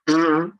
Mhm.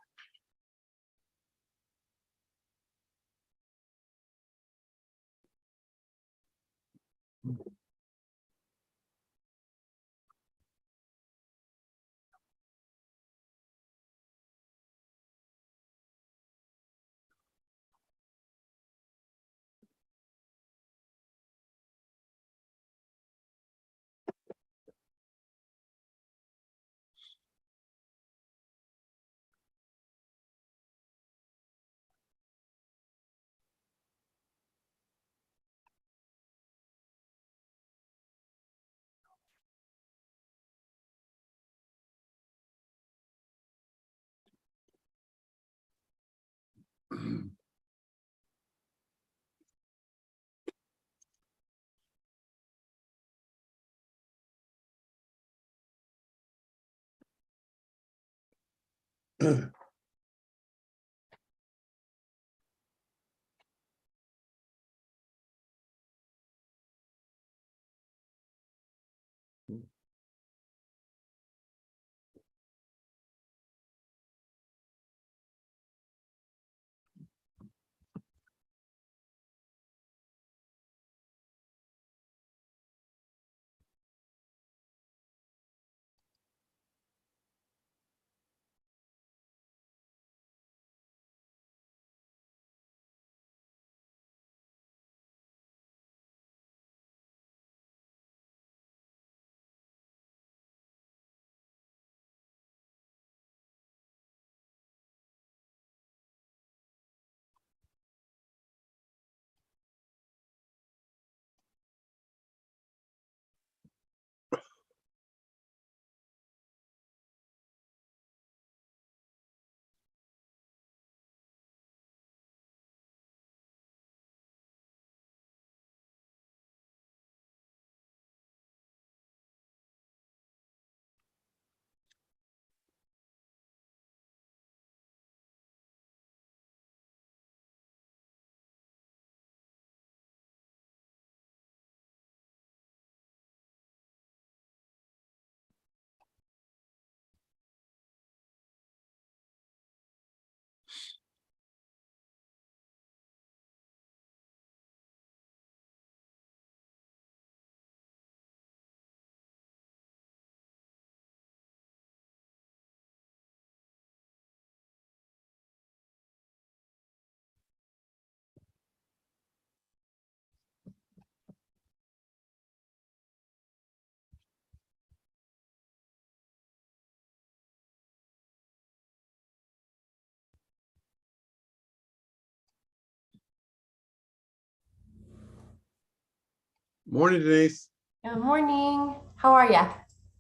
Morning, Denise. Good morning. How are you?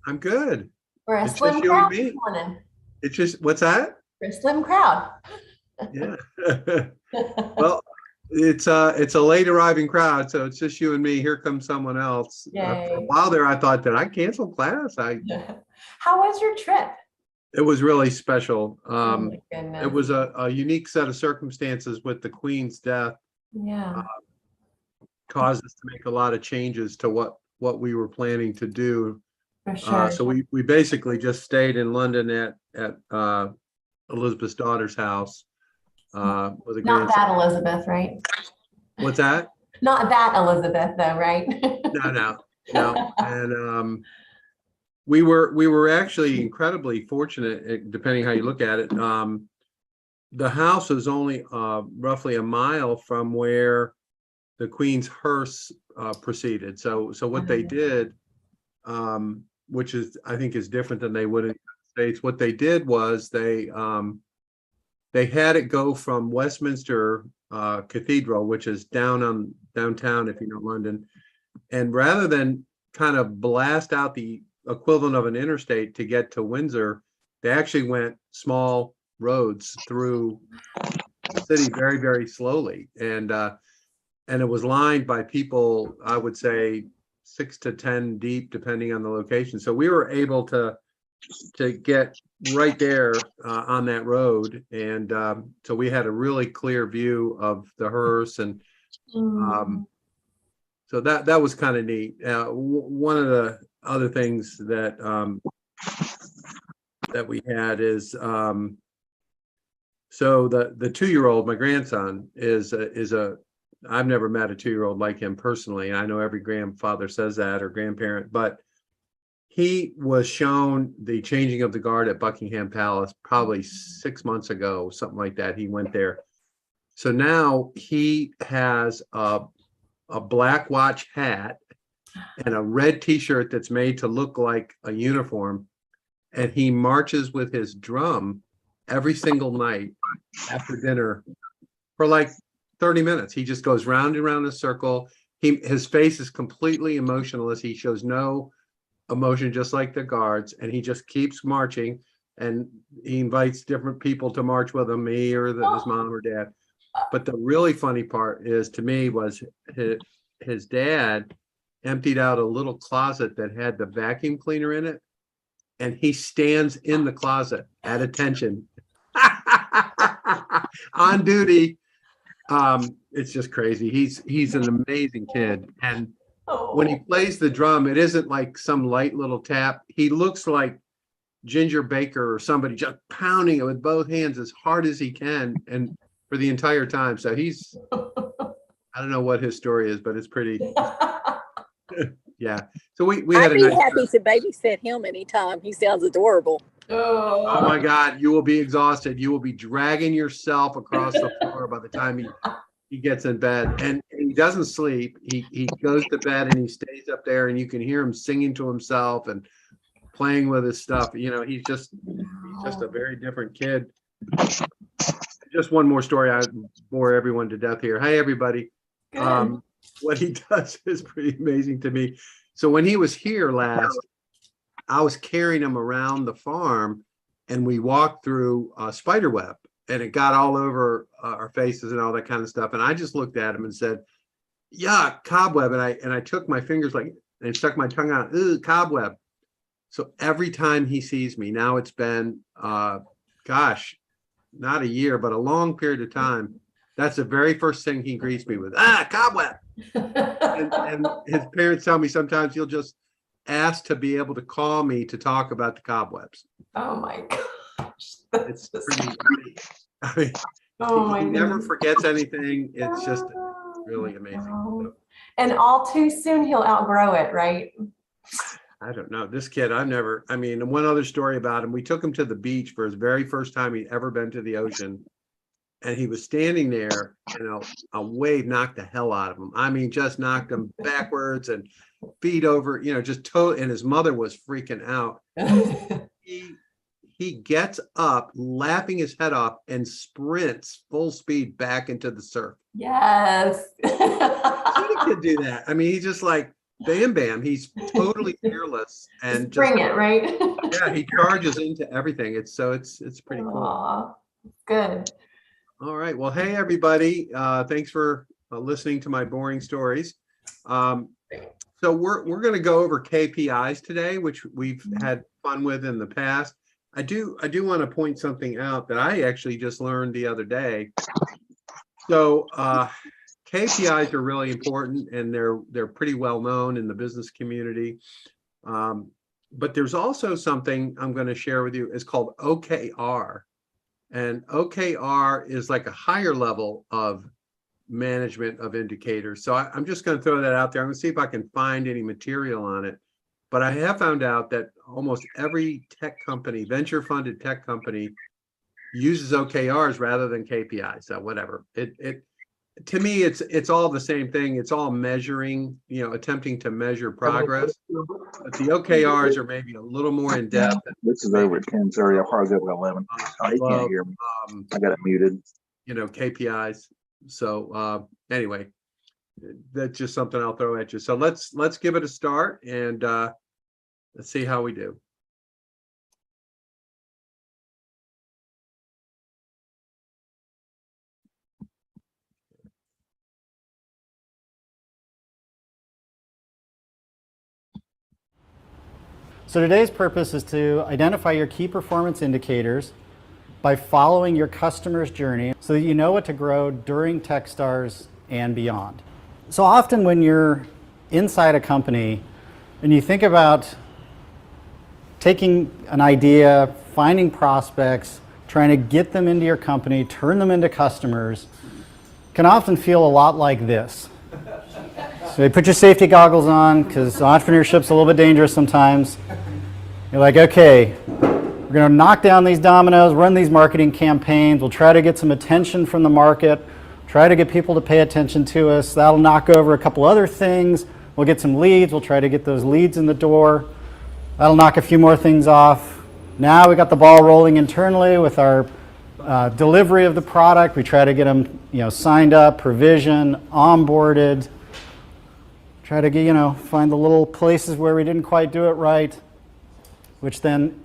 I'm good. We're a It's just slim you and crowd this me. morning. It's just, what's that? We're a slim crowd. Yeah. Well, it's a late arriving crowd, so it's just you and me. Here comes someone else. For a Yay. while there, I thought, did I cancel class? How was your trip? It was really special. Oh my It goodness. was a unique set of circumstances with the Queen's death, Yeah, caused us to make a lot of changes to what we were planning to do. for sure. So we basically just stayed in London at Elizabeth's daughter's house with a Not grandson. that Elizabeth, right? What's that? Not that Elizabeth, though, right? No. And we were actually incredibly fortunate, depending how you look at it. The house was only roughly a mile from where the Queen's hearse proceeded. So what they did, which is I think is different than they would in the United States. What they did was they had it go from Westminster Cathedral, which is downtown, if you know London, and rather than kind of blast out the equivalent of an interstate to get to Windsor, they actually went small roads through the city very, very slowly. And it was lined by people, I would say 6 to 10 deep, depending on the location. So we were able to get right there on that road, and so we had a really clear view of the hearse, and so that was kind of neat. One of the other things that that we had is so the 2-year-old, my grandson, is a I've never met a 2-year-old like him personally. I know every grandfather says that or grandparent, but he was shown the changing of the guard at Buckingham Palace probably 6 months ago, something like that. He went there. So now he has a black watch hat and a red t-shirt that's made to look like a uniform. And he marches with his drum every single night after dinner for like 30 minutes. He just goes round and round in a circle. His face is completely emotionless. He shows no emotion, just like the guards, and he just keeps marching, and he invites different people to march with him, me or his mom or dad. But the really funny part is, to me, was his dad emptied out a little closet that had the vacuum cleaner in it, and he stands in the closet at attention on duty. It's just crazy. He's an amazing kid, and when he plays the drum, it isn't like some light little tap. He looks like Ginger Baker or somebody, just pounding it with both hands as hard as he can, and for the entire time. So he's, I don't know what his story is, but it's pretty. Yeah. So we had I'd a be nice happy to babysit him anytime. He sounds adorable. Oh my God, you will be exhausted. You will be dragging yourself across the floor by the time he gets in bed, and he doesn't sleep. He goes to bed and he stays up there, and you can hear him singing to himself and playing with his stuff. You know, he's just a very different kid. Just one more story. I bore everyone to death here. Hi, everybody. What he does is pretty amazing to me. So when he was here last, I was carrying him around the farm, and we walked through a spider web, and it got all over our faces and all that kind of stuff. And I just looked at him and said, "Yuck, cobweb." And I took my fingers and stuck my tongue out, "Ooh, cobweb." So every time he sees me, now it's been, gosh, not a year, but a long period of time. That's the very first thing he greets me with, cobweb. And his parents tell me sometimes he'll just ask to be able to call me to talk about the cobwebs. Oh my gosh. It's pretty, I mean, he never forgets anything. It's just really amazing. And all too soon he'll outgrow it, right? I don't know. This kid, one other story about him. We took him to the beach for his very first time he'd ever been to the ocean. And he was standing there, and a wave knocked the hell out of him. I mean, just knocked him backwards and feet over, just and his mother was freaking out. He gets up, laughing his head off, and sprints full speed back into the surf. Yes. He could do that. I mean, he's just like, bam, bam. He's totally fearless and just bring it, right? Yeah, he charges into everything. It's pretty cool. Aww, good. All right. Well, hey, everybody. Thanks for listening to my boring stories. So we're going to go over KPIs today, which we've had fun with in the past. I do want to point something out that I actually just learned the other day. So KPIs are really important, and they're pretty well known in the business community. But there's also something I'm going to share with you. It's called OKR. And OKR is like a higher level of management of indicators. So I'm just going to throw that out there. I'm going to see if I can find any material on it. But I have found out that almost every tech company, venture-funded tech company, uses OKRs rather than KPIs. So whatever. To me, it's all the same thing. It's all measuring, attempting to measure progress. But the OKRs are maybe a little more in depth. This is over at 10:30. I'll probably go at 11. You can't hear me. I got it muted. KPIs. So anyway, that's just something I'll throw at you. So let's give it a start, and let's see how we do. So today's purpose is to identify your key performance indicators by following your customer's journey so that you know what to grow during Techstars and beyond. So often when you're inside a company and you think about taking an idea finding prospects, trying to get them into your company, turn them into customers, can often feel a lot like this. So you put your safety goggles on because entrepreneurship's a little bit dangerous sometimes. You're like, okay, we're going to knock down these dominoes, run these marketing campaigns, we'll try to get some attention from the market, try to get people to pay attention to us. That'll knock over a couple other things. We'll get some leads, we'll try to get those leads in the door. That'll knock a few more things off. Now we got the ball rolling internally with our delivery of the product. We try to get them, signed up, provisioned, onboarded. Try to get, find the little places where we didn't quite do it right, which then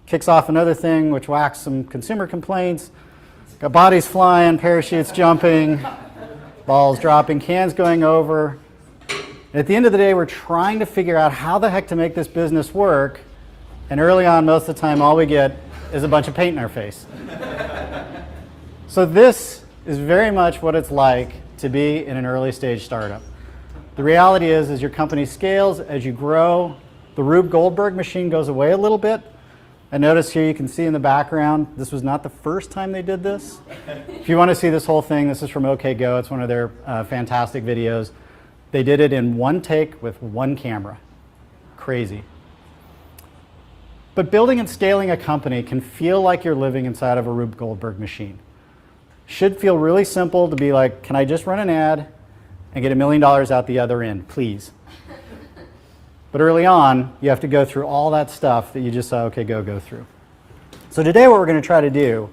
kicks off another thing, which whacks some consumer complaints. Got bodies flying, parachutes jumping, balls dropping, cans going over. And at the end of the day, we're trying to figure out how the heck to make this business work. And early on, most of the time, all we get is a bunch of paint in our face. So this is very much what it's like to be in an early stage startup. The reality is, as your company scales, as you grow, the Rube Goldberg machine goes away a little bit. And notice here you can see in the background, this was not the first time they did this. If you want to see this whole thing, this is from OK Go. It's one of their fantastic videos. They did it in one take with one camera. Crazy. But building and scaling a company can feel like you're living inside of a Rube Goldberg machine. Should feel really simple to be like, can I just run an ad and get $1 million out the other end, please? But early on, you have to go through all that stuff that you just saw OK Go through. So today what we're going to try to do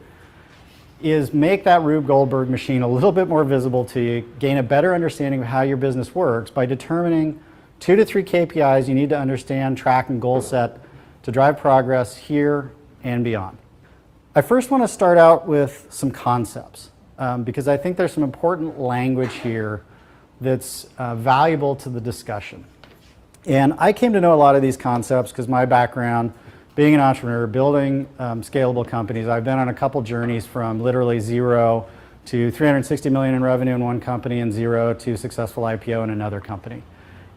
is make that Rube Goldberg machine a little bit more visible to you, gain a better understanding of how your business works by determining 2 to 3 KPIs you need to understand, track, and goal set to drive progress here and beyond. I first want to start out with some concepts because I think there's some important language here that's valuable to the discussion. And I came to know a lot of these concepts because my background, being an entrepreneur, building scalable companies, I've been on a couple journeys from literally 0 to 360 million in revenue in one company and 0 to successful IPO in another company.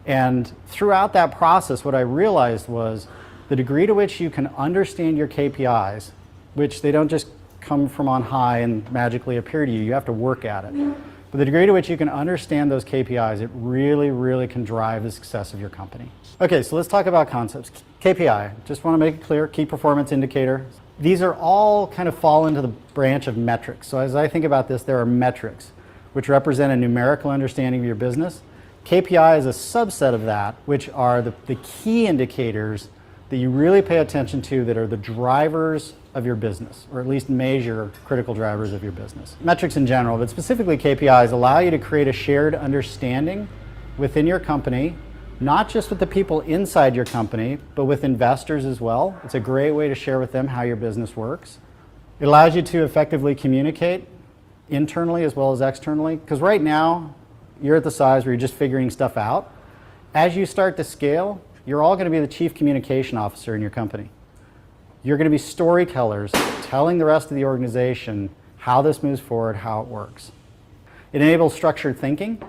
And throughout that process, what I realized was the degree to which you can understand your KPIs, which they don't just come from on high and magically appear to you, you have to work at it. But the degree to which you can understand those KPIs, it really, really can drive the success of your company. Okay, so let's talk about concepts. KPI, just want to make it clear, key performance indicator. These are all kind of fall into the branch of metrics. So as I think about this, there are metrics, which represent a numerical understanding of your business. KPI is a subset of that, which are the key indicators that you really pay attention to that are the drivers of your business, or at least measure critical drivers of your business. Metrics in general, but specifically KPIs, allow you to create a shared understanding within your company, not just with the people inside your company, but with investors as well. It's a great way to share with them how your business works. It allows you to effectively communicate internally as well as externally, because right now, you're at the size where you're just figuring stuff out. As you start to scale, you're all going to be the chief communication officer in your company. You're going to be storytellers telling the rest of the organization how this moves forward, how it works. It enables structured thinking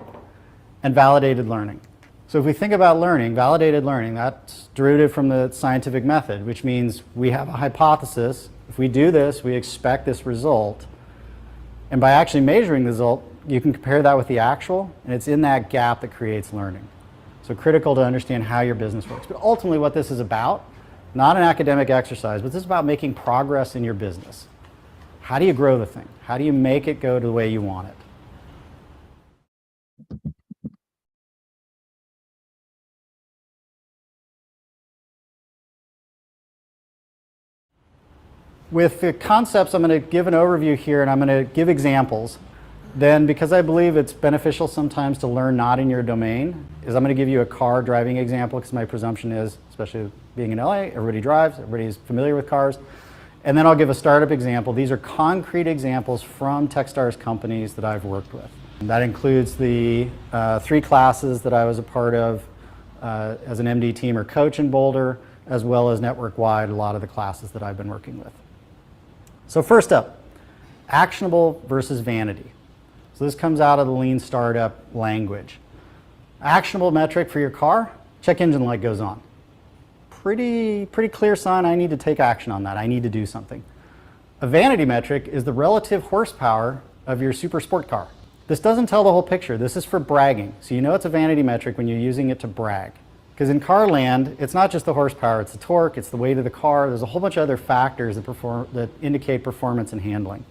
and validated learning. So if we think about learning, validated learning, that's derivative from the scientific method, which means we have a hypothesis. If we do this, we expect this result. And by actually measuring the result, you can compare that with the actual, and it's in that gap that creates learning. So critical to understand how your business works. But ultimately what this is about, not an academic exercise, but this is about making progress in your business. How do you grow the thing? How do you make it go to the way you want it? With the concepts, I'm going to give an overview here and I'm going to give examples. Then, because I believe it's beneficial sometimes to learn not in your domain, is I'm going to give you a car driving example because my presumption is, especially being in LA, everybody drives, everybody's familiar with cars. And then I'll give a startup example. These are concrete examples from Techstars companies that I've worked with. And that includes the 3 classes that I was a part of as an MD team or coach in Boulder, as well as network-wide, a lot of the classes that I've been working with. So first up, actionable versus vanity. So this comes out of the lean startup language. Actionable metric for your car, check engine light goes on. pretty clear sign I need to take action on that. I need to do something. A vanity metric is the relative horsepower of your super sport car. This doesn't tell the whole picture. This is for bragging. So you know it's a vanity metric when you're using it to brag. Because in car land, it's not just the horsepower, it's the torque, it's the weight of the car. There's a whole bunch of other factors that indicate performance and handling.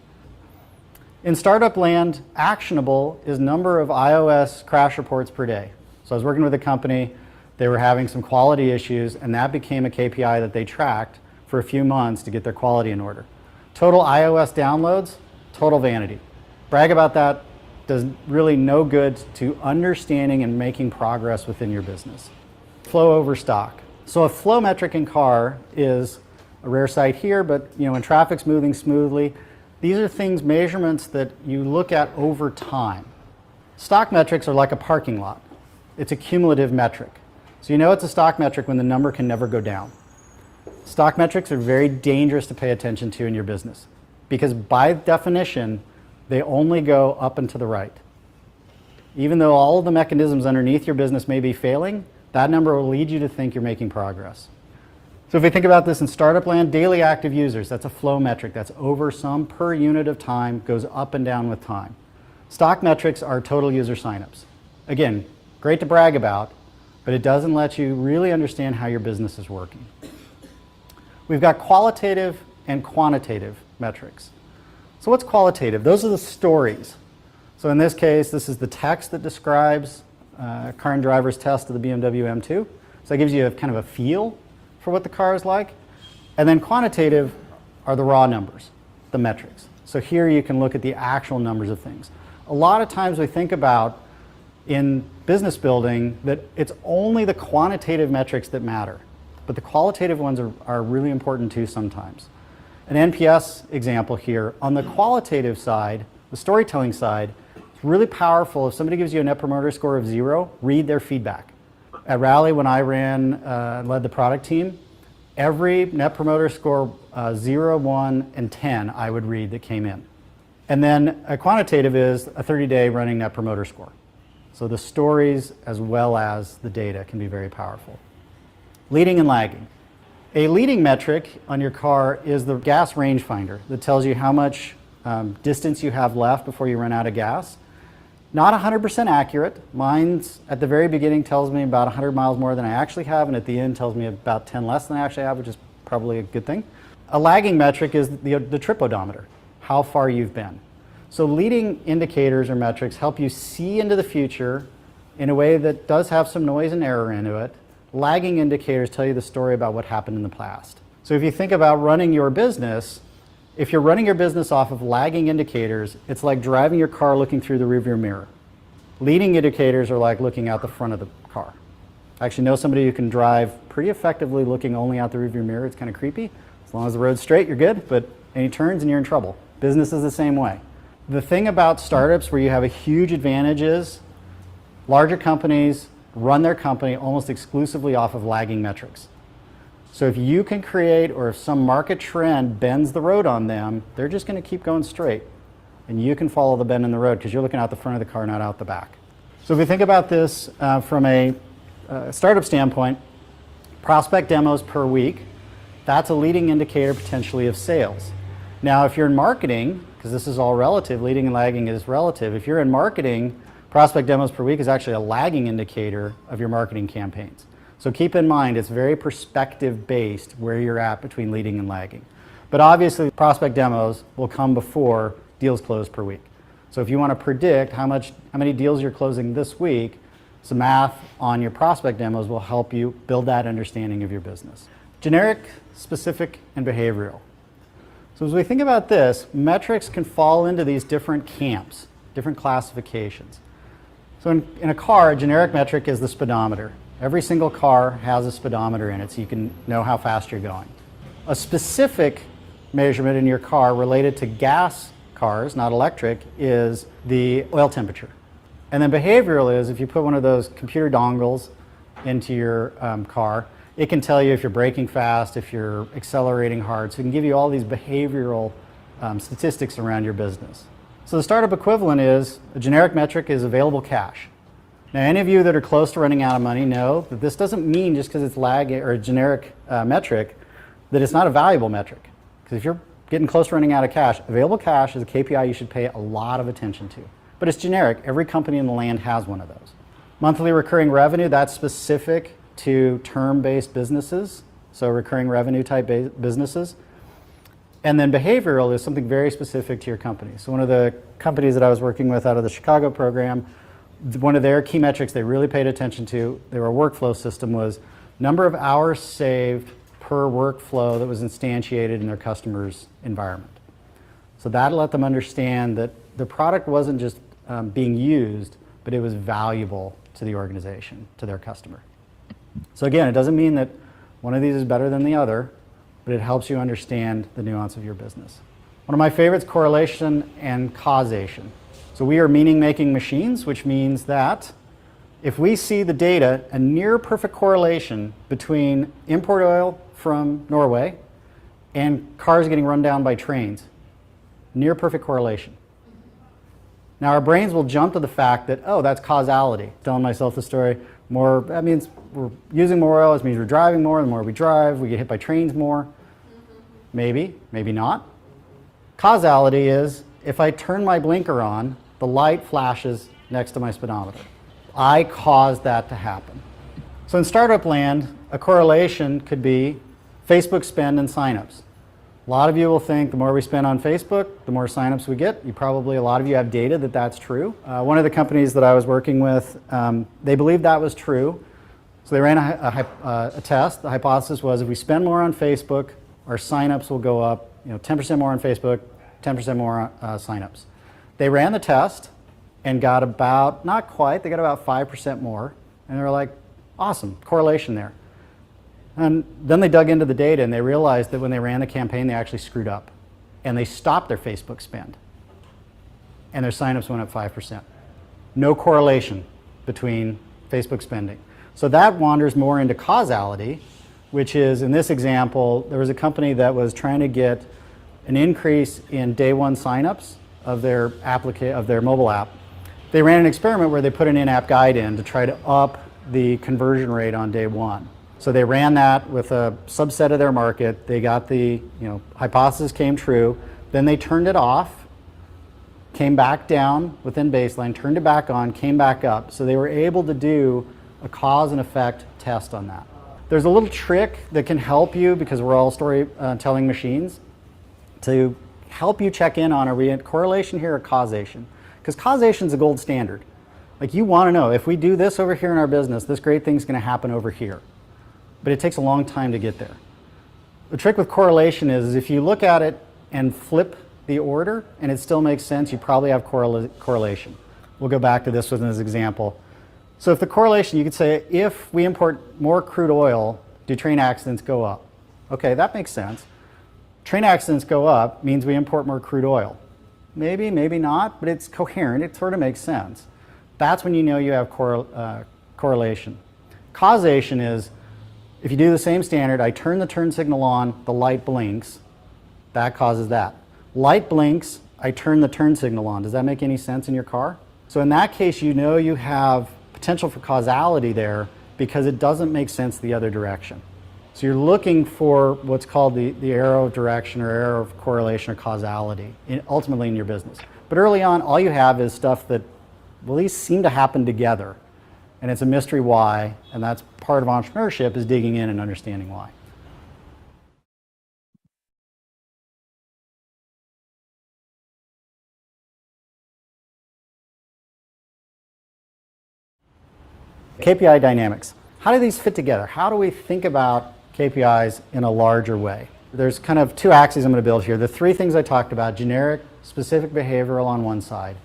In startup land, actionable is number of iOS crash reports per day. So I was working with a company, they were having some quality issues, and that became a KPI that they tracked for a few months to get their quality in order. Total iOS downloads, total vanity. Brag about that does really no good to understanding and making progress within your business. Flow over stock. So a flow metric in car is a rare sight here, but when traffic's moving smoothly, these are things, measurements that you look at over time. Stock metrics are like a parking lot. It's a cumulative metric. So you know it's a stock metric when the number can never go down. Stock metrics are very dangerous to pay attention to in your business because by definition, they only go up and to the right. Even though all of the mechanisms underneath your business may be failing, that number will lead you to think you're making progress. So if we think about this in startup land, daily active users, that's a flow metric. That's over some per unit of time, goes up and down with time. Stock metrics are total user signups. Again, great to brag about, but it doesn't let you really understand how your business is working. We've got qualitative and quantitative metrics. So what's qualitative? Those are the stories. So in this case, this is the text that describes car and driver's test of the BMW M2. So that gives you kind of a feel for what the car is like. And then quantitative are the raw numbers, the metrics. So here you can look at the actual numbers of things. A lot of times we think about in business building that it's only the quantitative metrics that matter, but the qualitative ones are really important too sometimes. An NPS example here, on the qualitative side, the storytelling side, it's really powerful. If somebody gives you a net promoter score of 0, read their feedback. At Rally, when I led the product team, every net promoter score 0, 1, and 10 I would read that came in. And then a quantitative is a 30-day running net promoter score. So the stories as well as the data can be very powerful. Leading and lagging. A leading metric on your car is the gas rangefinder that tells you how much distance you have left before you run out of gas. Not 100% accurate. Mine's at the very beginning tells me about 100 miles more than I actually have, and at the end tells me about 10 less than I actually have, which is probably a good thing. A lagging metric is the trip odometer, how far you've been. So leading indicators or metrics help you see into the future in a way that does have some noise and error into it. Lagging indicators tell you the story about what happened in the past. So if you think about running your business, if you're running your business off of lagging indicators, it's like driving your car looking through the rearview mirror. Leading indicators are like looking out the front of the car. I actually know somebody who can drive pretty effectively looking only out the rearview mirror. It's kind of creepy. As long as the road's straight, you're good, but any turns and you're in trouble. Business is the same way. The thing about startups where you have a huge advantage is larger companies run their company almost exclusively off of lagging metrics. So if you can create, or if some market trend bends the road on them, they're just going to keep going straight. And you can follow the bend in the road because you're looking out the front of the car, not out the back. So if we think about this from a startup standpoint, prospect demos per week, that's a leading indicator potentially of sales. Now, if you're in marketing, because this is all relative, leading and lagging is relative. If you're in marketing, prospect demos per week is actually a lagging indicator of your marketing campaigns. So keep in mind, it's very perspective-based where you're at between leading and lagging. But obviously, prospect demos will come before deals closed per week. So if you want to predict how many deals you're closing this week, some math on your prospect demos will help you build that understanding of your business. Generic, specific, and behavioral. So as we think about this, metrics can fall into these different camps, different classifications. So in a car, a generic metric is the speedometer. Every single car has a speedometer in it, so you can know how fast you're going. A specific measurement in your car related to gas cars, not electric, is the oil temperature. And then behavioral is if you put one of those computer dongles into your car, it can tell you if you're braking fast, if you're accelerating hard, so it can give you all these behavioral statistics around your business. So the startup equivalent is, a generic metric is available cash. Now, any of you that are close to running out of money know that this doesn't mean just because it's lag or a generic metric that it's not a valuable metric. Because if you're getting close to running out of cash, available cash is a KPI you should pay a lot of attention to. But it's generic. Every company in the land has one of those. Monthly recurring revenue, that's specific to term-based businesses, so recurring revenue type businesses. And then behavioral is something very specific to your company. So one of the companies that I was working with out of the Chicago program, one of their key metrics they really paid attention to, their workflow system, was number of hours saved per workflow that was instantiated in their customer's environment. So that let them understand that the product wasn't just being used, but it was valuable to the organization, to their customer. So again, it doesn't mean that one of these is better than the other, but it helps you understand the nuance of your business. One of my favorites, correlation and causation. So we are meaning-making machines, which means that if we see the data, a near perfect correlation between import oil from Norway and cars getting run down by trains, near perfect correlation. Now our brains will jump to the fact that, oh, that's causality. Telling myself the story, that means we're using more oil, this means we're driving more. The more we drive, we get hit by trains more. Maybe, maybe not. Causality is, if I turn my blinker on, the light flashes next to my speedometer. I caused that to happen. So in startup land, a correlation could be Facebook spend and signups. A lot of you will think the more we spend on Facebook, the more signups we get. A lot of you have data that that's true. One of the companies that I was working with, they believed that was true. So they ran a test. The hypothesis was if we spend more on Facebook, our signups will go up, 10% more on Facebook, 10% more signups. They ran the test and got about, not quite, they got about 5% more. And they were like, awesome, correlation there. And then they dug into the data and they realized that when they ran the campaign, they actually screwed up. And they stopped their Facebook spend. And their signups went up 5%. No correlation between Facebook spending. So that wanders more into causality, which is, in this example, there was a company that was trying to get an increase in day one signups of their mobile app. They ran an experiment where they put an in-app guide in to try to up the conversion rate on day one. So they ran that with a subset of their market. They got the hypothesis came true. Then they turned it off, came back down within baseline, turned it back on, came back up. So they were able to do a cause and effect test on that. There's a little trick that can help you, because we're all storytelling machines, to help you check in on, are we at correlation here or causation? Because causation is the gold standard. Like, you want to know, if we do this over here in our business, this great thing's going to happen over here. But it takes a long time to get there. The trick with correlation is if you look at it and flip the order and it still makes sense, you probably have correlation. We'll go back to this with this example. So if the correlation, you could say, if we import more crude oil, do train accidents go up? Okay, that makes sense. Train accidents go up means we import more crude oil. Maybe, maybe not, but it's coherent. It sort of makes sense. That's when you know you have correlation. Causation is, if you do the same standard, I turn the turn signal on, the light blinks, that causes that. Light blinks, I turn the turn signal on. Does that make any sense in your car? So in that case, you know you have potential for causality there because it doesn't make sense the other direction. So you're looking for what's called the arrow of direction or arrow of correlation or causality, ultimately in your business. But early on, all you have is stuff that, well, these seem to happen together. And it's a mystery why, and that's part of entrepreneurship, is digging in and understanding why. KPI dynamics. How do these fit together? How do we think about KPIs in a larger way? There's kind of two axes I'm going to build here. The three things I talked about, generic, specific behavioral on one side,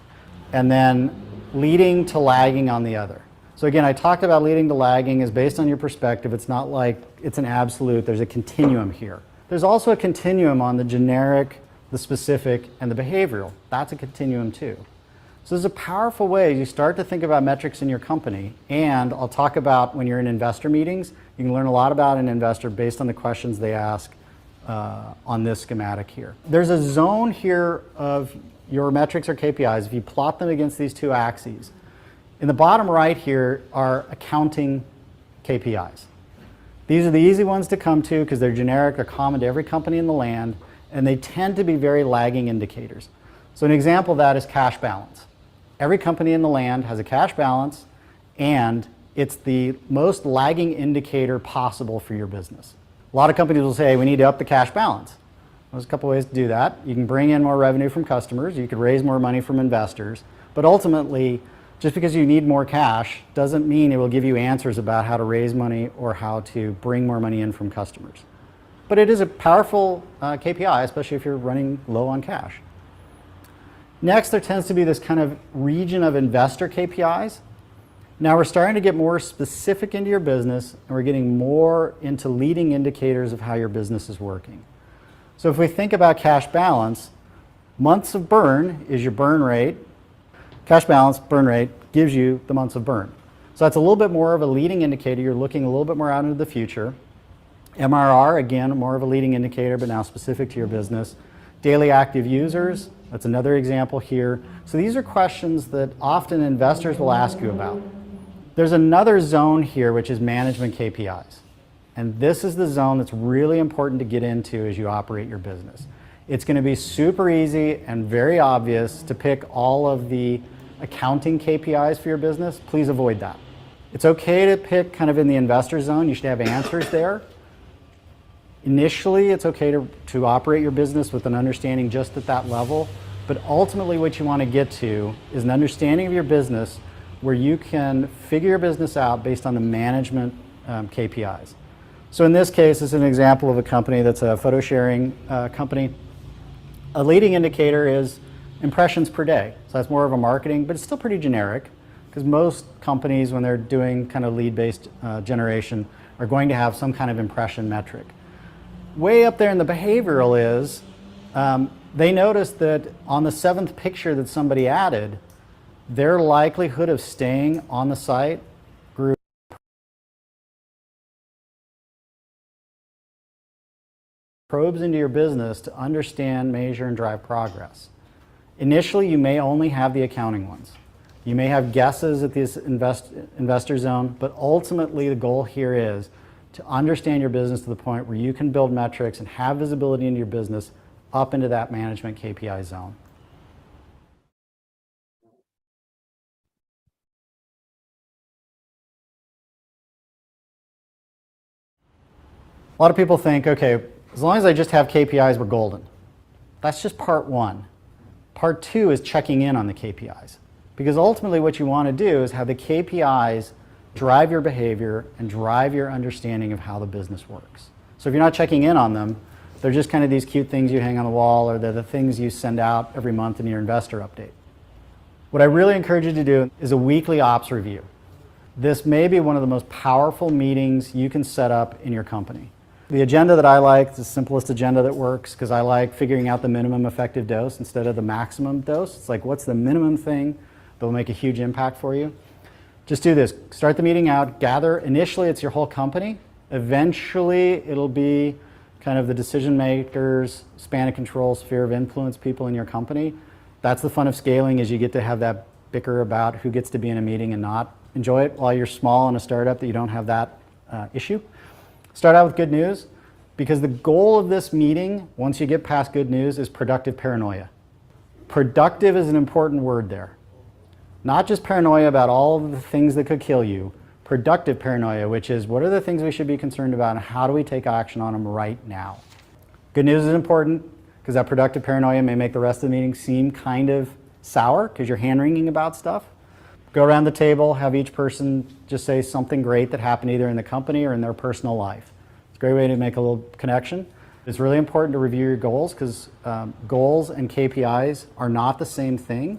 and then leading to lagging on the other. So again, I talked about leading to lagging is based on your perspective. It's not like it's an absolute. There's a continuum here. There's also a continuum on the generic, the specific, and the behavioral. That's a continuum too. So there's a powerful way you start to think about metrics in your company. And I'll talk about when you're in investor meetings, you can learn a lot about an investor based on the questions they ask on this schematic here. There's a zone here of your metrics or KPIs. If you plot them against these two axes, In the bottom right here are accounting KPIs. These are the easy ones to come to because they're generic, they're common to every company in the land, and they tend to be very lagging indicators. So an example of that is cash balance. Every company in the land has a cash balance, and it's the most lagging indicator possible for your business. A lot of companies will say, we need to up the cash balance. There's a couple ways to do that. You can bring in more revenue from customers, you could raise more money from investors, but ultimately, just because you need more cash doesn't mean it will give you answers about how to raise money or how to bring more money in from customers. But it is a powerful KPI, especially if you're running low on cash. Next, there tends to be this kind of region of investor KPIs. Now we're starting to get more specific into your business, and we're getting more into leading indicators of how your business is working. So if we think about cash balance, months of burn is your burn rate. Cash balance, burn rate, gives you the months of burn. So that's a little bit more of a leading indicator. You're looking a little bit more out into the future. MRR, again, more of a leading indicator, but now specific to your business. Daily active users, that's another example here. So these are questions that often investors will ask you about. There's another zone here, which is management KPIs. And this is the zone that's really important to get into as you operate your business. It's going to be super easy and very obvious to pick all of the accounting KPIs for your business. Please avoid that. It's okay to pick kind of in the investor zone. You should have answers there. Initially, it's okay to operate your business with an understanding just at that level. But ultimately, what you want to get to is an understanding of your business where you can figure your business out based on the management KPIs. So in this case, this is an example of a company that's a photo sharing company. A leading indicator is impressions per day. So that's more of a marketing, but it's still pretty generic because most companies, when they're doing kind of lead-based generation, are going to have some kind of impression metric. Way up there in the behavioral is, they noticed that on the 7th picture that somebody added, their likelihood of staying on the site grew. Probes into your business to understand, measure, and drive progress. Initially, you may only have the accounting ones. You may have guesses at this investor zone, but ultimately the goal here is to understand your business to the point where you can build metrics and have visibility into your business up into that management KPI zone. A lot of people think, okay, as long as I just have KPIs, we're golden. That's just part one. Part two is checking in on the KPIs. Because ultimately what you want to do is have the KPIs drive your behavior and drive your understanding of how the business works. So if you're not checking in on them, they're just kind of these cute things you hang on the wall, or they're the things you send out every month in your investor update. What I really encourage you to do is a weekly ops review. This may be one of the most powerful meetings you can set up in your company. The agenda that I like is the simplest agenda that works because I like figuring out the minimum effective dose instead of the maximum dose. It's like, what's the minimum thing that will make a huge impact for you? Just do this. Start the meeting out, gather. Initially, it's your whole company. Eventually, it'll be kind of the decision makers, span of control, sphere of influence people in your company. That's the fun of scaling, is you get to have that bicker about who gets to be in a meeting and not. Enjoy it while you're small in a startup that you don't have that issue. Start out with good news, because the goal of this meeting, once you get past good news, is productive paranoia. Productive is an important word there. Not just paranoia about all of the things that could kill you, productive paranoia, which is what are the things we should be concerned about and how do we take action on them right now. Good news is important because that productive paranoia may make the rest of the meeting seem kind of sour because you're hand-wringing about stuff. Go around the table, have each person just say something great that happened either in the company or in their personal life. It's a great way to make a little connection. It's really important to review your goals because goals and KPIs are not the same thing.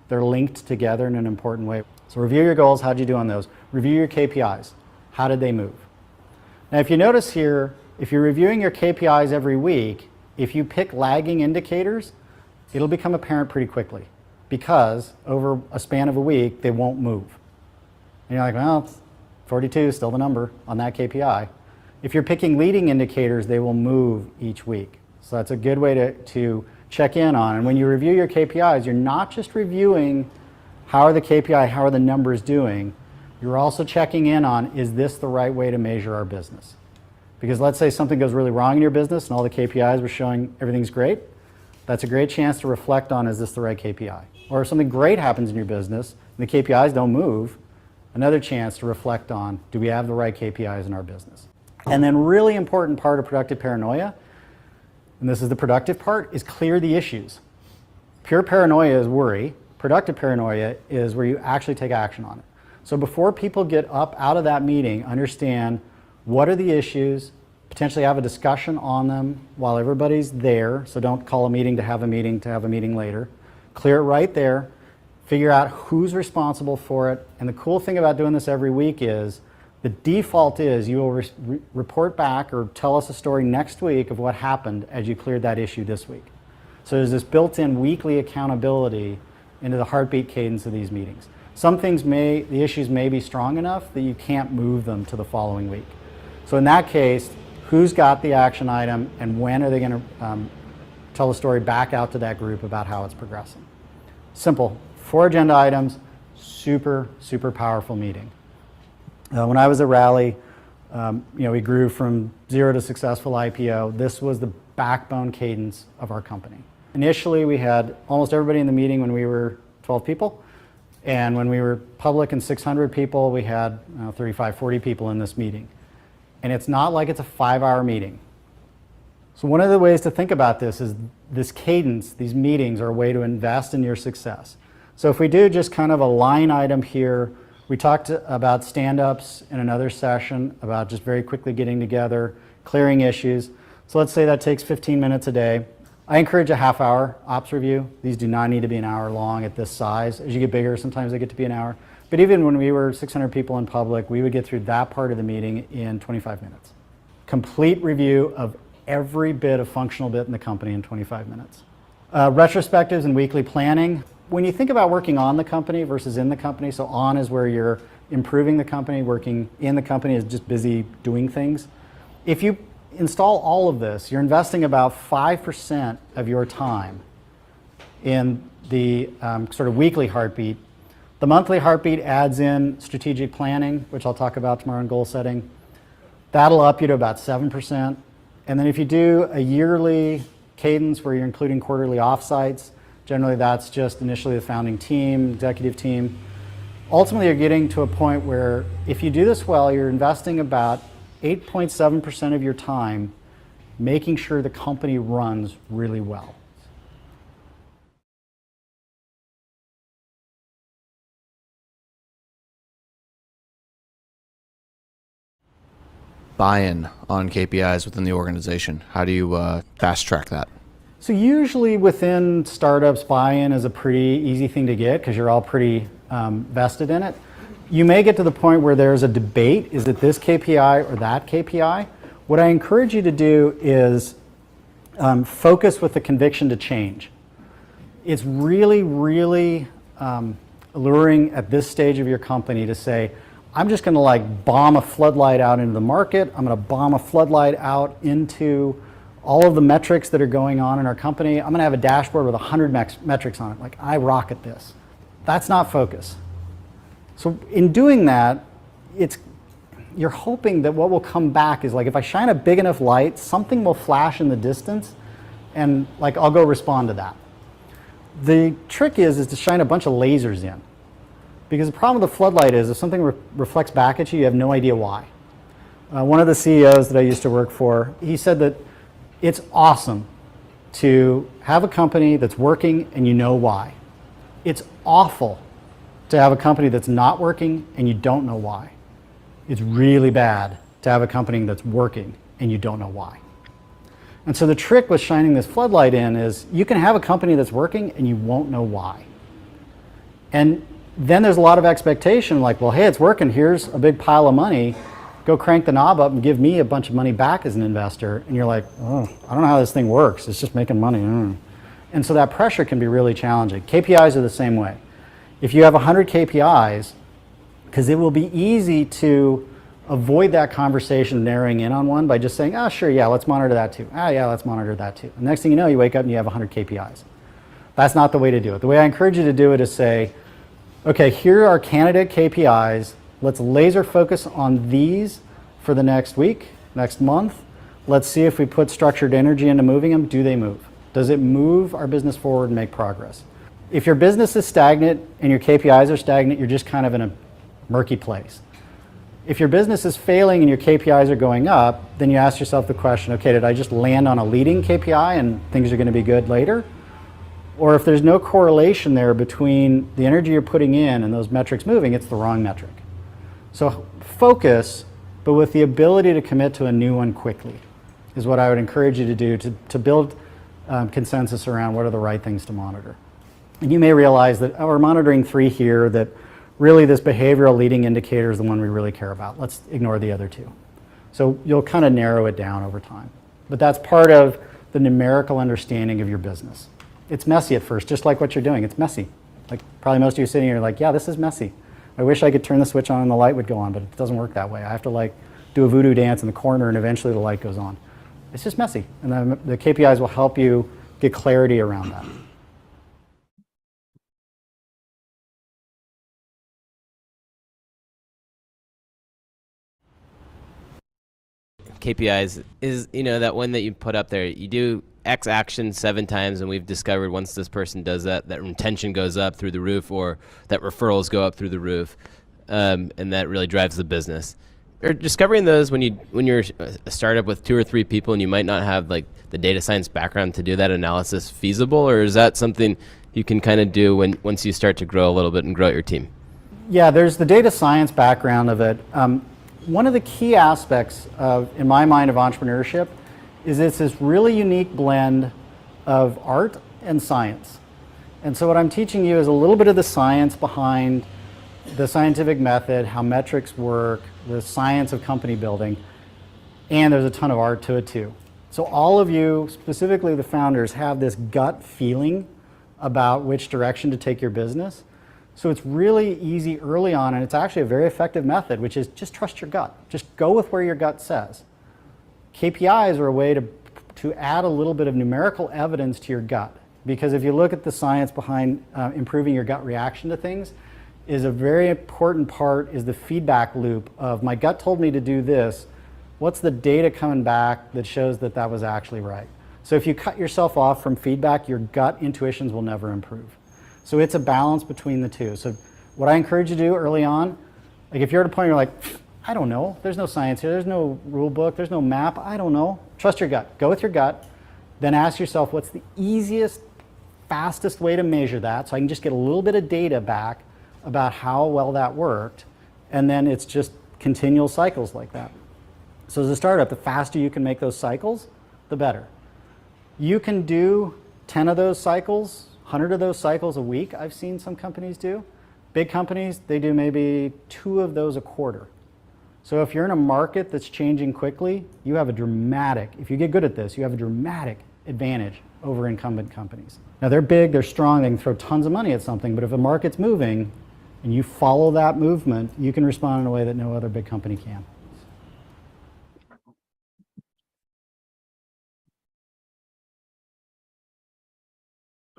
They're linked together in an important way. So review your goals. How'd you do on those? Review your KPIs. How did they move? Now, if you notice here, if you're reviewing your KPIs every week, if you pick lagging indicators, it'll become apparent pretty quickly because over a span of a week, they won't move. And you're like, well, 42 is still the number on that KPI. If you're picking leading indicators, they will move each week. So that's a good way to check in on. And when you review your KPIs, you're not just reviewing how are the KPI, how are the numbers doing, you're also checking in on, is this the right way to measure our business? Because let's say something goes really wrong in your business and all the KPIs were showing everything's great. That's a great chance to reflect on, is this the right KPI? Or if something great happens in your business and the KPIs don't move, another chance to reflect on, do we have the right KPIs in our business? And then really important part of productive paranoia, and this is the productive part, is clear the issues. Pure paranoia is worry. Productive paranoia is where you actually take action on it. So before people get up out of that meeting, understand what are the issues, potentially have a discussion on them while everybody's there. So don't call a meeting to have a meeting later. Clear it right there. Figure out who's responsible for it. And the cool thing about doing this every week is the default is you will report back or tell us a story next week of what happened as you cleared that issue this week. So there's this built-in weekly accountability into the heartbeat cadence of these meetings. Some things the issues may be strong enough that you can't move them to the following week. So in that case, who's got the action item and when are they going to tell the story back out to that group about how it's progressing? Simple. 4 agenda items, super, super powerful meeting. When I was at Rally, we grew from 0 to successful IPO. This was the backbone cadence of our company. Initially, we had almost everybody in the meeting when we were 12 people. And when we were public and 600 people, we had 35, 40 people in this meeting. And it's not like it's a 5-hour meeting. So one of the ways to think about this is this cadence, these meetings are a way to invest in your success. So if we do just kind of a line item here, we talked about stand-ups in another session, about just very quickly getting together, clearing issues. So let's say that takes 15 minutes a day. I encourage a half-hour ops review. These do not need to be an hour long at this size. As you get bigger, sometimes they get to be an hour. But even when we were 600 people in public, we would get through that part of the meeting in 25 minutes. Complete review of every bit of functional bit in the company in 25 minutes. Retrospectives and weekly planning. When you think about working on the company versus in the company, so on is where you're improving the company, working in the company is just busy doing things. If you install all of this, you're investing about 5% of your time in the sort of weekly heartbeat. The monthly heartbeat adds in strategic planning, which I'll talk about tomorrow in goal setting. That'll up you to about 7%. And then if you do a yearly cadence where you're including quarterly offsites, generally that's just initially the founding team, executive team. Ultimately, you're getting to a point where if you do this well, you're investing about 8.7% of your time making sure the company runs really well. Buy-in on KPIs within the organization. How do you fast track that? So usually within startups, buy-in is a pretty easy thing to get because you're all pretty vested in it. You may get to the point where there's a debate, is it this KPI or that KPI? What I encourage you to do is focus with the conviction to change. It's really, really alluring at this stage of your company to say, I'm just going to like bomb a floodlight out into the market. I'm going to bomb a floodlight out into all of the metrics that are going on in our company. I'm going to have a dashboard with 100 metrics on it. Like, I rock at this. That's not focus. So in doing that, you're hoping that what will come back is like, if I shine a big enough light, something will flash in the distance and like I'll go respond to that. The trick is to shine a bunch of lasers in. Because the problem with the floodlight is if something reflects back at you, you have no idea why. One of the CEOs that I used to work for, he said that it's awesome to have a company that's working and you know why. It's awful to have a company that's not working and you don't know why. It's really bad to have a company that's working and you don't know why. And so the trick with shining this floodlight in is you can have a company that's working and you won't know why. And then there's a lot of expectation like, well, hey, it's working. Here's a big pile of money. Go crank the knob up and give me a bunch of money back as an investor. And you're like, oh, I don't know how this thing works. It's just making money. And so that pressure can be really challenging. KPIs are the same way. If you have 100 KPIs, because it will be easy to avoid that conversation narrowing in on one by just saying, oh, sure, yeah, let's monitor that too. Ah, yeah, let's monitor that too. The next thing you know, you wake up and you have 100 KPIs. That's not the way to do it. The way I encourage you to do it is say, okay, here are candidate KPIs. Let's laser focus on these for the next week, next month. Let's see if we put structured energy into moving them. Do they move? Does it move our business forward and make progress? If your business is stagnant and your KPIs are stagnant, you're just kind of in a murky place. If your business is failing and your KPIs are going up, then you ask yourself the question, okay, did I just land on a leading KPI and things are going to be good later? Or if there's no correlation there between the energy you're putting in and those metrics moving, it's the wrong metric. So focus, but with the ability to commit to a new one quickly is what I would encourage you to do to build consensus around what are the right things to monitor. And you may realize that we're monitoring 3 here, that really this behavioral leading indicator is the one we really care about. Let's ignore the other 2. So you'll kind of narrow it down over time. But that's part of the numerical understanding of your business. It's messy at first, just like what you're doing. It's messy. Like probably most of you sitting here are like, yeah, this is messy. I wish I could turn the switch on and the light would go on, but it doesn't work that way. I have to like do a voodoo dance in the corner and eventually the light goes on. It's just messy. And the KPIs will help you get clarity around that. KPIs is, that one that you put up there. You do X action 7 times, and we've discovered once this person does that, that retention goes up through the roof, or that referrals go up through the roof, and that really drives the business. Or discovering those when you're a startup with 2 or 3 people, and you might not have like the data science background to do that analysis feasible, or is that something you can kind of do once you start to grow a little bit and grow your team? Yeah, there's the data science background of it. One of the key aspects in my mind of entrepreneurship is it's this really unique blend of art and science. And so what I'm teaching you is a little bit of the science behind the scientific method, how metrics work, the science of company building, and there's a ton of art to it too. So all of you, specifically the founders, have this gut feeling about which direction to take your business. So it's really easy early on, and it's actually a very effective method, which is just trust your gut. Just go with where your gut says. KPIs are a way to add a little bit of numerical evidence to your gut. Because if you look at the science behind improving your gut reaction to things, is a very important part is the feedback loop of my gut told me to do this. What's the data coming back that shows that that was actually right? So if you cut yourself off from feedback, your gut intuitions will never improve. So it's a balance between the two. So what I encourage you to do early on, like if you're at a point where you're like, I don't know, there's no science here, there's no rule book, there's no map, I don't know. Trust your gut, go with your gut. Then ask yourself, what's the easiest, fastest way to measure that? So I can just get a little bit of data back about how well that worked. And then it's just continual cycles like that. So as a startup, the faster you can make those cycles, the better. You can do 10 of those cycles, 100 of those cycles a week, I've seen some companies do. Big companies, they do maybe 2 of those a quarter. So if you're in a market that's changing quickly, you have a dramatic, if you get good at this, you have a dramatic advantage over incumbent companies. Now they're big, they're strong, they can throw tons of money at something, but if a market's moving and you follow that movement, you can respond in a way that no other big company can.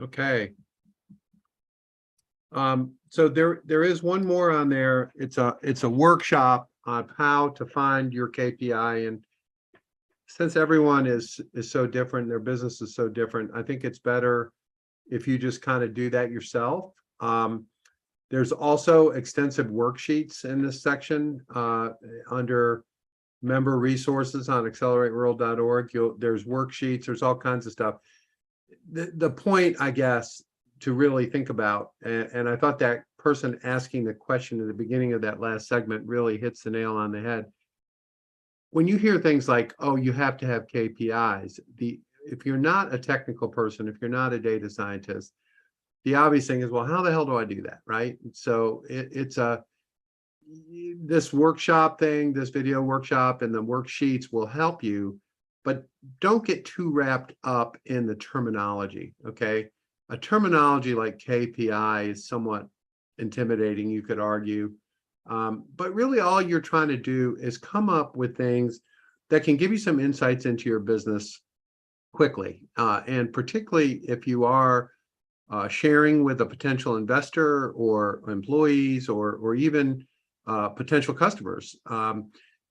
Okay. So there is one more on there. It's a workshop on how to find your KPI, and since everyone is so different, their business is so different, I think it's better if you just kind of do that yourself. There's also extensive worksheets in this section under member resources on accelerateworld.org. There's worksheets, there's all kinds of stuff. The point, I guess, to really think about, and I thought that person asking the question at the beginning of that last segment really hits the nail on the head. When you hear things like, oh, you have to have KPIs, if you're not a technical person, if you're not a data scientist, the obvious thing is, well, how the hell do I do that, right? So this workshop thing, this video workshop and the worksheets will help you, but don't get too wrapped up in the terminology, okay? A terminology like KPI is somewhat intimidating, you could argue. But really all you're trying to do is come up with things that can give you some insights into your business quickly. And particularly if you are sharing with a potential investor or employees or even potential customers.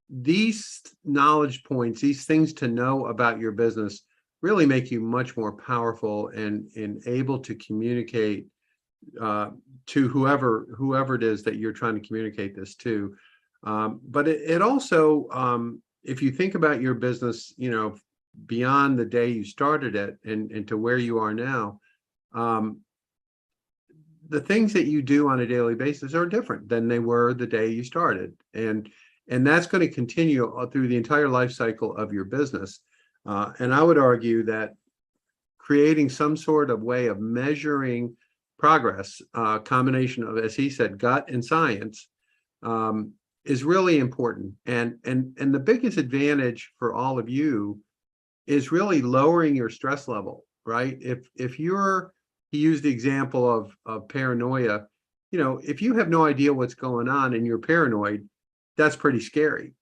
These knowledge points, these things to know about your business really make you much more powerful and able to communicate to whoever it is that you're trying to communicate this to. But it also, if you think about your business, beyond the day you started it and to where you are now, the things that you do on a daily basis are different than they were the day you started. And that's going to continue through the entire life cycle of your business. And I would argue that creating some sort of way of measuring progress, combination of, as he said, gut and science, is really important. And the biggest advantage for all of you is really lowering your stress level, right? If you're, he used the example of paranoia, if you have no idea what's going on and you're paranoid, that's pretty scary.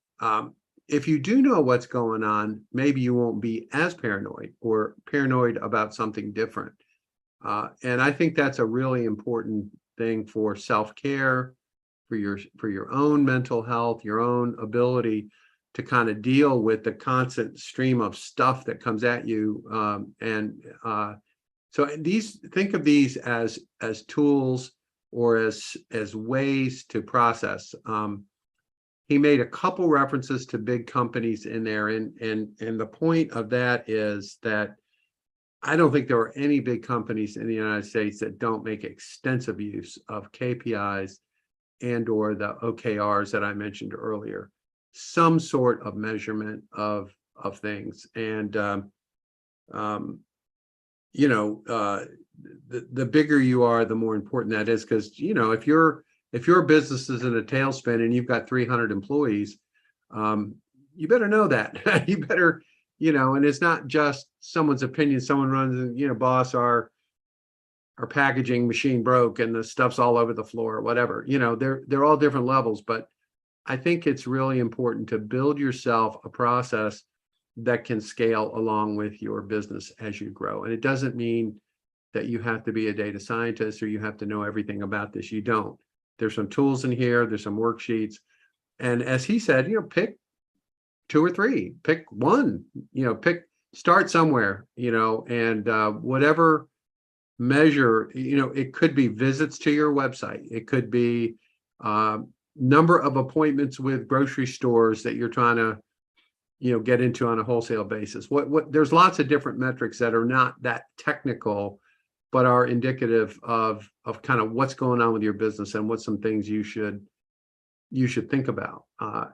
If you do know what's going on, maybe you won't be as paranoid or paranoid about something different. And I think that's a really important thing for self-care, for your own mental health, your own ability to kind of deal with the constant stream of stuff that comes at you. So think of these as tools or as ways to process. He made a couple references to big companies in there, and the point of that is that I don't think there are any big companies in the United States that don't make extensive use of KPIs and or the OKRs that I mentioned earlier, some sort of measurement of things. And the bigger you are, the more important that is, because if your business is in a tailspin and you've got 300 employees, you better know that. You better, and it's not just someone's opinion. Someone runs, boss, our packaging machine broke and the stuff's all over the floor or whatever. They're all different levels, but I think it's really important to build yourself a process that can scale along with your business as you grow. And it doesn't mean that you have to be a data scientist or you have to know everything about this. You don't. There's some tools in here. There's some worksheets. And as he said, pick 2 or 3, pick one, start somewhere, and whatever measure, it could be visits to your website. It could be number of appointments with grocery stores that you're trying to, get into on a wholesale basis. There's lots of different metrics that are not that technical, but are indicative of kind of what's going on with your business and what some things you should think about.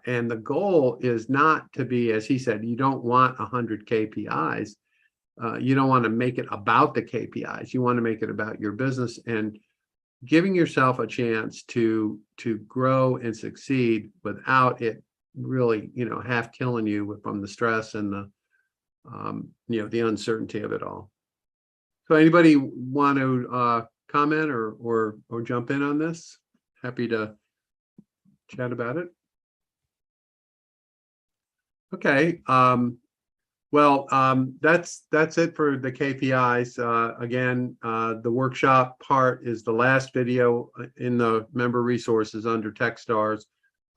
And the goal is not to be, as he said, you don't want 100 KPIs. You don't want to make it about the KPIs. You want to make it about your business and giving yourself a chance to grow and succeed without it really, half killing you from the stress and the uncertainty of it all. So anybody want to comment or jump in on this? Happy to chat about it. Okay. That's it for the KPIs. Again, the workshop part is the last video in the member resources under TechStars,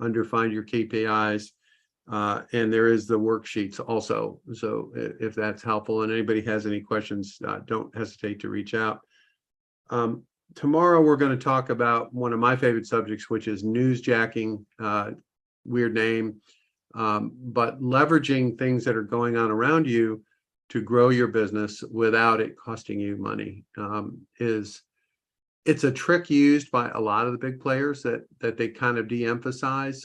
under Find Your KPIs. And there is the worksheets also. So if that's helpful and anybody has any questions, don't hesitate to reach out. Tomorrow, we're going to talk about one of my favorite subjects, which is newsjacking, weird name, but leveraging things that are going on around you to grow your business without it costing you money. It's a trick used by a lot of the big players that they kind of de-emphasize.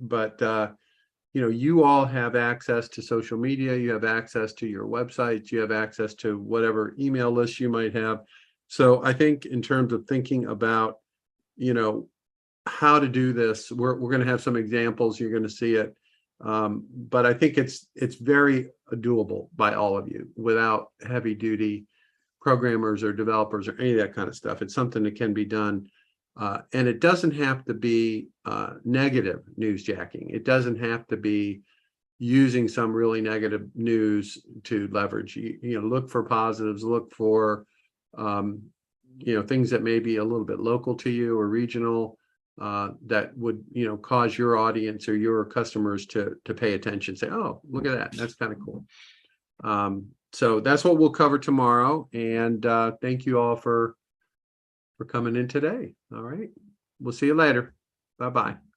But you all have access to social media, you have access to your websites, you have access to whatever email lists you might have. So I think in terms of thinking about, how to do this, we're going to have some examples, you're going to see it. But I think it's very doable by all of you without heavy duty programmers or developers or any of that kind of stuff. It's something that can be done. And it doesn't have to be negative newsjacking. It doesn't have to be using some really negative news to leverage. Look for positives, look for things that may be a little bit local to you or regional, that would, cause your audience or your customers to pay attention, say, oh, look at that. That's kind of cool. So that's what we'll cover tomorrow. And thank you all for coming in today. All right. We'll see you later. Bye-bye.